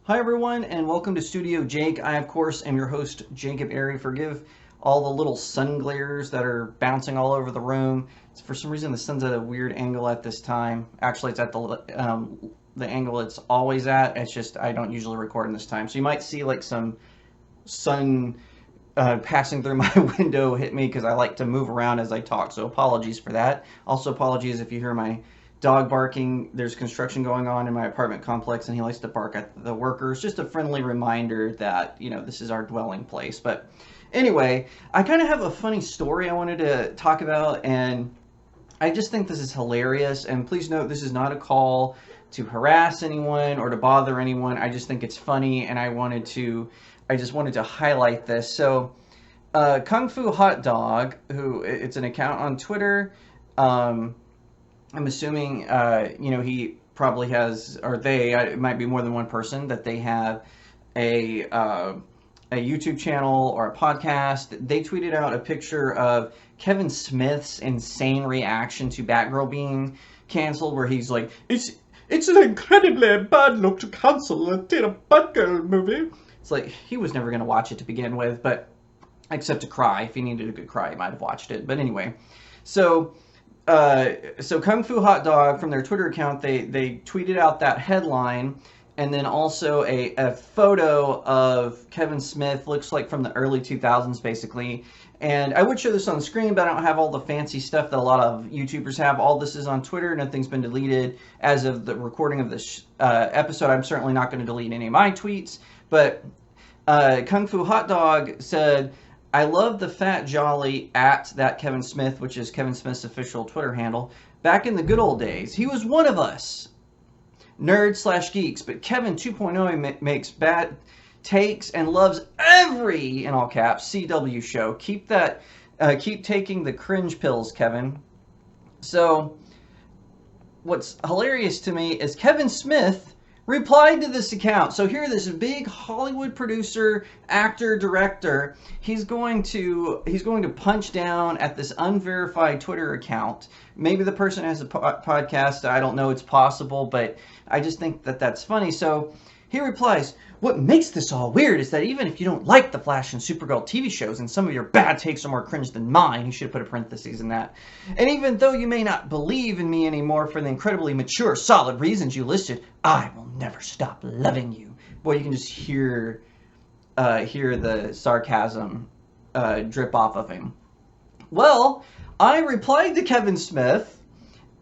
Hi everyone, and welcome to Studio Jake. I, of course, am your host, Jacob Airy. Forgive all the little sun glares that are bouncing all over the room. For some reason, the sun's at a weird angle at this time. Actually, it's at the angle it's always at. It's just I don't usually record in this time. So you might see like some sun passing through my window hit me because I like to move around as I talk. So apologies for that. Also apologies if you hear my dog barking. There's construction going on in my apartment complex and he likes to bark at the workers. Just a friendly reminder that, you know, this is our dwelling place. But anyway, I kind of have a funny story I wanted to talk about, and I just think this is hilarious. And please note, this is not a call to harass anyone or to bother anyone. I just think it's funny, and I just wanted to highlight this. So Kung Fu Hot Dog, who it's an account on Twitter. I'm assuming, he probably has, or it might be more than one person, that they have a YouTube channel or a podcast. They tweeted out a picture of Kevin Smith's insane reaction to Batgirl being canceled, where he's like, it's an incredibly bad look to cancel a Batgirl movie. It's like, he was never going to watch it to begin with, but except to cry. If he needed a good cry, he might have watched it. But anyway, so Kung Fu Hot Dog, from their Twitter account, they tweeted out that headline, and then also a photo of Kevin Smith, looks like from the early 2000s, basically. And I would show this on the screen, but I don't have all the fancy stuff that a lot of YouTubers have. All this is on Twitter. Nothing's been deleted as of the recording of this episode. I'm certainly not going to delete any of my tweets. But Kung Fu Hot Dog said, "I love the fat jolly at that Kevin Smith," which is Kevin Smith's official Twitter handle. "Back in the good old days, he was one of us, nerds/geeks, but Kevin 2.0 makes bad takes and loves every," in all caps, "CW show. Keep taking the cringe pills, Kevin." So what's hilarious to me is Kevin Smith replied to this account. So here, this big Hollywood producer, actor, director, he's going to punch down at this unverified Twitter account. Maybe the person has a podcast. I don't know. It's possible, but I just think that that's funny. So he replies, "What makes this all weird is that even if you don't like the Flash and Supergirl TV shows, and some of your bad takes are more cringe than mine," he should have put a parentheses in that, "and even though you may not believe in me anymore for the incredibly mature, solid reasons you listed, I will never stop loving you." Boy, you can just hear the sarcasm drip off of him. Well, I replied to Kevin Smith,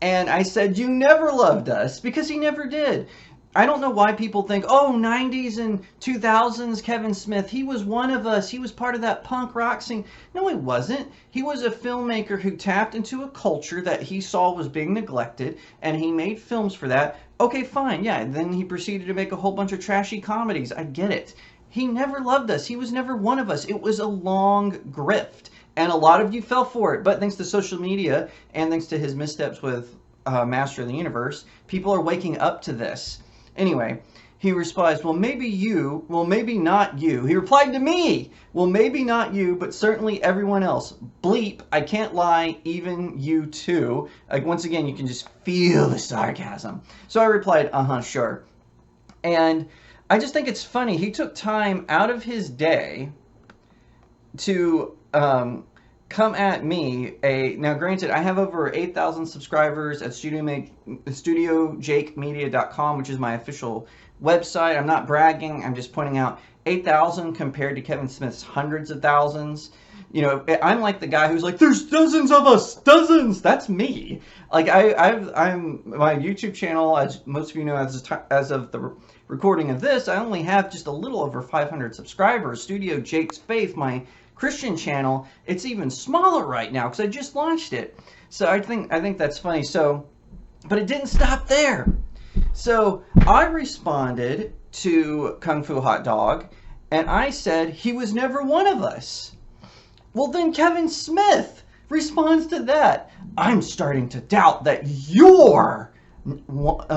and I said, "You never loved us," because he never did. I don't know why people think, oh, 90s and 2000s Kevin Smith, he was one of us. He was part of that punk rock scene. No, he wasn't. He was a filmmaker who tapped into a culture that he saw was being neglected, and he made films for that. Okay, fine, yeah. And then he proceeded to make a whole bunch of trashy comedies. I get it. He never loved us. He was never one of us. It was a long grift, and a lot of you fell for it. But thanks to social media and thanks to his missteps with Master of the Universe, people are waking up to this. Anyway, he replies, "Well, maybe you, well, maybe not you." He replied to me, "Well, maybe not you, but certainly everyone else. Bleep, I can't lie, even you too." Like, once again, you can just feel the sarcasm. So I replied, sure. And I just think it's funny. He took time out of his day to come at me. Now, granted, I have over 8,000 subscribers at StudioJakemedia.com, which is my official website. I'm not bragging. I'm just pointing out 8,000 compared to Kevin Smith's hundreds of thousands. You know, I'm like the guy who's like, "There's dozens of us, dozens." That's me. Like, I'm my YouTube channel, as most of you know, as of the recording of this, I only have just a little over 500 subscribers. Studio Jake's Faith, my Christian channel, it's even smaller right now because I just launched it. So I think that's funny. So, but it didn't stop there. So I responded to Kung Fu Hot Dog, and I said he was never one of us. Well, then Kevin Smith responds to that. I'm starting to doubt that you're one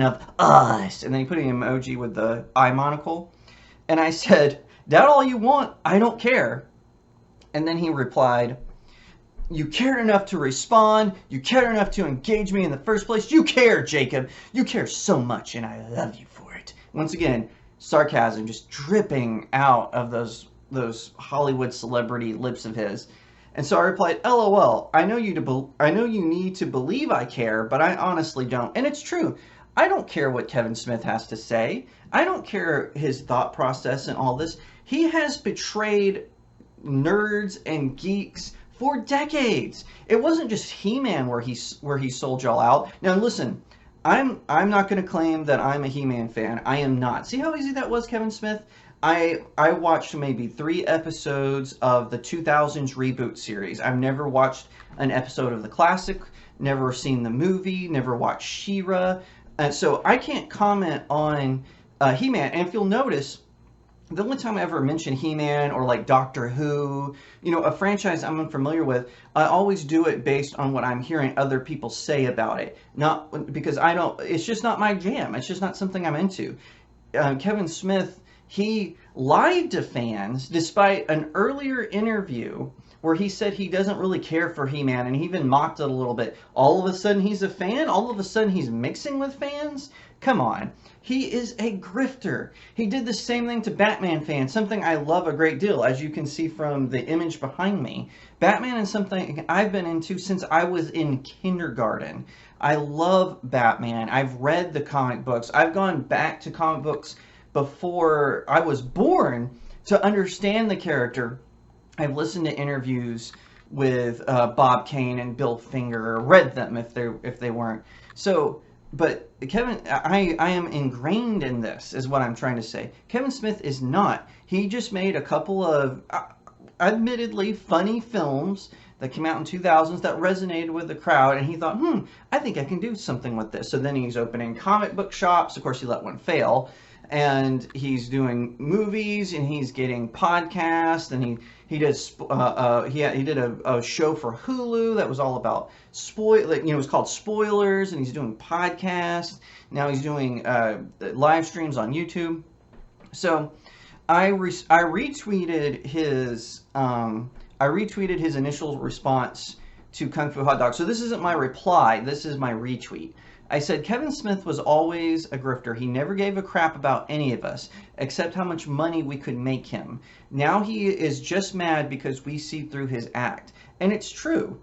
of us." And then he put an emoji with the eye monocle. And I said, "Doubt all you want, I don't care." And then he replied, You cared enough to respond. You cared enough to engage me in the first place. You care, Jacob. You care so much, and I love you for it. Once again, sarcasm just dripping out of those Hollywood celebrity lips of his. And so I replied, LOL, I know you need to believe I care, but I honestly don't. And it's true. I don't care what Kevin Smith has to say. I don't care his thought process and all this. He has betrayed nerds and geeks for decades. It wasn't just He-Man where he sold y'all out. Now listen, I'm not going to claim that I'm a He-Man fan. I am not. See how easy that was, Kevin Smith? I watched maybe 3 episodes of the 2000s reboot series. I've never watched an episode of the classic, never seen the movie, never watched She-Ra. And so I can't comment on He-Man. And if you'll notice, the only time I ever mention He-Man or like Doctor Who, you know, a franchise I'm unfamiliar with, I always do it based on what I'm hearing other people say about it. Not because it's just not my jam. It's just not something I'm into. Kevin Smith, he lied to fans despite an earlier interview where he said he doesn't really care for He-Man, and he even mocked it a little bit. All of a sudden he's a fan? All of a sudden he's mixing with fans? Come on. He is a grifter. He did the same thing to Batman fans, something I love a great deal, as you can see from the image behind me. Batman is something I've been into since I was in kindergarten. I love Batman. I've read the comic books. I've gone back to comic books before I was born to understand the character. I've listened to interviews with Bob Kane and Bill Finger, read them if they weren't. So, but Kevin, I am ingrained in this, is what I'm trying to say. Kevin Smith is not. He just made a couple of admittedly funny films that came out in 2000s that resonated with the crowd, and he thought, I think I can do something with this. So then he's opening comic book shops. Of course, he let one fail. And he's doing movies, and he's getting podcasts, and he did a show for Hulu that was all about it was called Spoilers, and he's doing podcasts. Now he's doing live streams on YouTube. So I retweeted his initial response to Kung Fu Hot Dog. So this isn't my reply. This is my retweet. I said, Kevin Smith was always a grifter. He never gave a crap about any of us, except how much money we could make him. Now he is just mad because we see through his act. And it's true.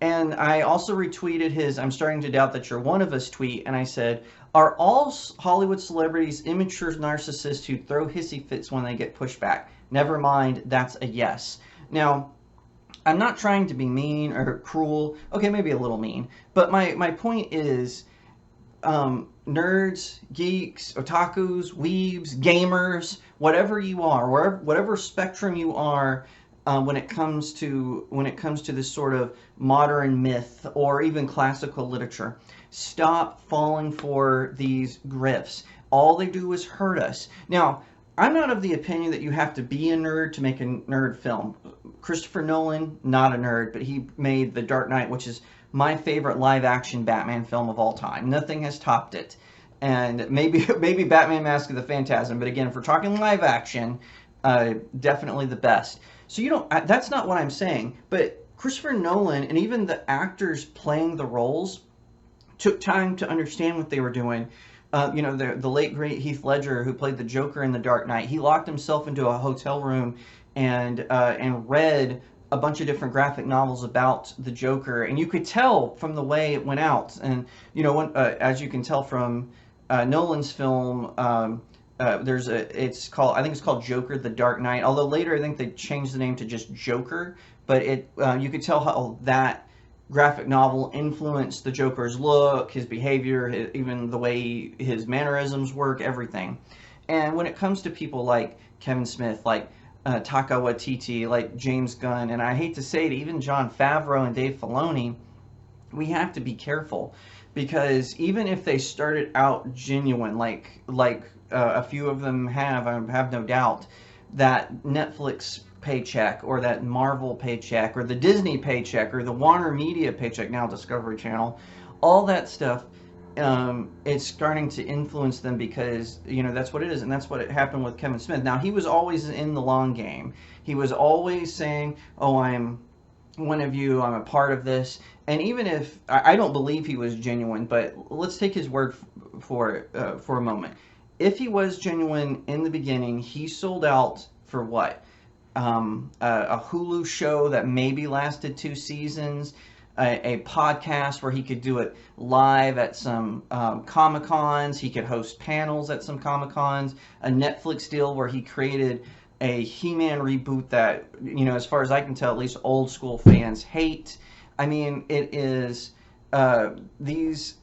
And I also retweeted his "I'm starting to doubt that you're one of us" tweet, and I said, are all Hollywood celebrities immature narcissists who throw hissy fits when they get pushed back? Never mind, that's a yes. Now, I'm not trying to be mean or cruel. Okay, maybe a little mean. But my point is, nerds, geeks, otakus, weebs, gamers, whatever you are, whatever spectrum you are, when it comes to this sort of modern myth or even classical literature, stop falling for these grifts. All they do is hurt us. Now, I'm not of the opinion that you have to be a nerd to make a nerd film. Christopher Nolan, not a nerd, but he made The Dark Knight, which is my favorite live-action Batman film of all time. Nothing has topped it. And maybe Batman Mask of the Phantasm, but again, if we're talking live-action, definitely the best. So that's not what I'm saying, but Christopher Nolan and even the actors playing the roles took time to understand what they were doing. The late great Heath Ledger, who played the Joker in The Dark Knight, he locked himself into a hotel room and read a bunch of different graphic novels about the Joker, and you could tell from the way it went out. And as you can tell from Nolan's film, I think it's called Joker: The Dark Knight. Although later I think they changed the name to just Joker, but you could tell how that graphic novel influenced the Joker's look, his behavior, even the way his mannerisms work, everything. And when it comes to people like Kevin Smith, like Taika Waititi, like James Gunn, and I hate to say it, even Jon Favreau and Dave Filoni, we have to be careful, because even if they started out genuine, like a few of them have, I have no doubt, that Netflix paycheck or that Marvel paycheck or the Disney paycheck or the Warner Media paycheck, now Discovery Channel, all that stuff, it's starting to influence them, because that's what it is. And that's what happened with Kevin Smith. Now, he was always in the long game. He was always saying, oh, I'm one of you, I'm a part of this. And even if I don't believe he was genuine, but let's take his word for a moment. If he was genuine in the beginning, he sold out for what? A Hulu show that maybe lasted 2 seasons, a podcast where he could do it live at some Comic Cons, he could host panels at some Comic Cons, a Netflix deal where he created a He-Man reboot that, as far as I can tell, at least old school fans hate. I mean, it is these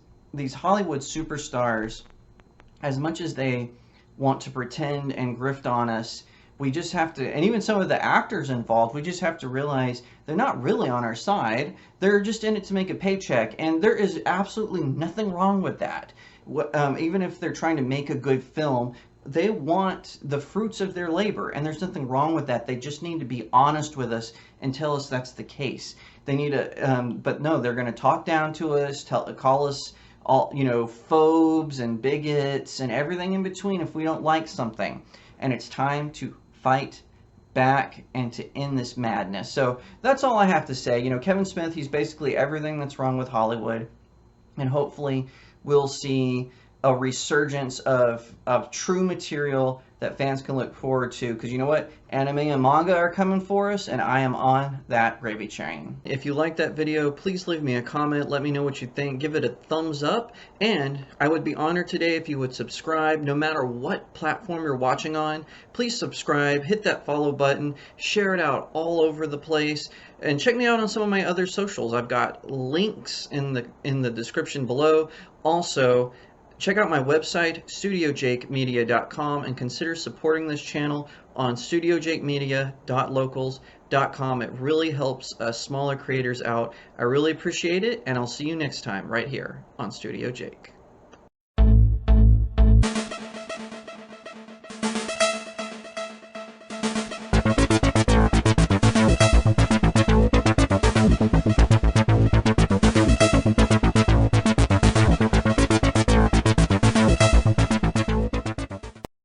Hollywood superstars, as much as they want to pretend and grift on us, we just have to, and even some of the actors involved, we just have to realize they're not really on our side. They're just in it to make a paycheck, and there is absolutely nothing wrong with that. Even if they're trying to make a good film, they want the fruits of their labor, and there's nothing wrong with that. They just need to be honest with us and tell us that's the case. They need to, but no, they're going to talk down to us, call us all, phobes and bigots and everything in between if we don't like something. And it's time to fight back and to end this madness. So that's all I have to say. Kevin Smith, he's basically everything that's wrong with Hollywood. And hopefully we'll see a resurgence of true material that fans can look forward to, because you know what, anime and manga are coming for us, and I am on that gravy train. If you like that video, please leave me a comment, let me know what you think, give it a thumbs up, and I would be honored today if you would subscribe. No matter what platform you're watching on, please subscribe, hit that follow button, share it out all over the place, and check me out on some of my other socials. I've got links in the description below. Also, check out my website, StudioJakeMedia.com, and consider supporting this channel on StudioJakeMedia.locals.com. It really helps us smaller creators out. I really appreciate it, and I'll see you next time right here on Studio Jake.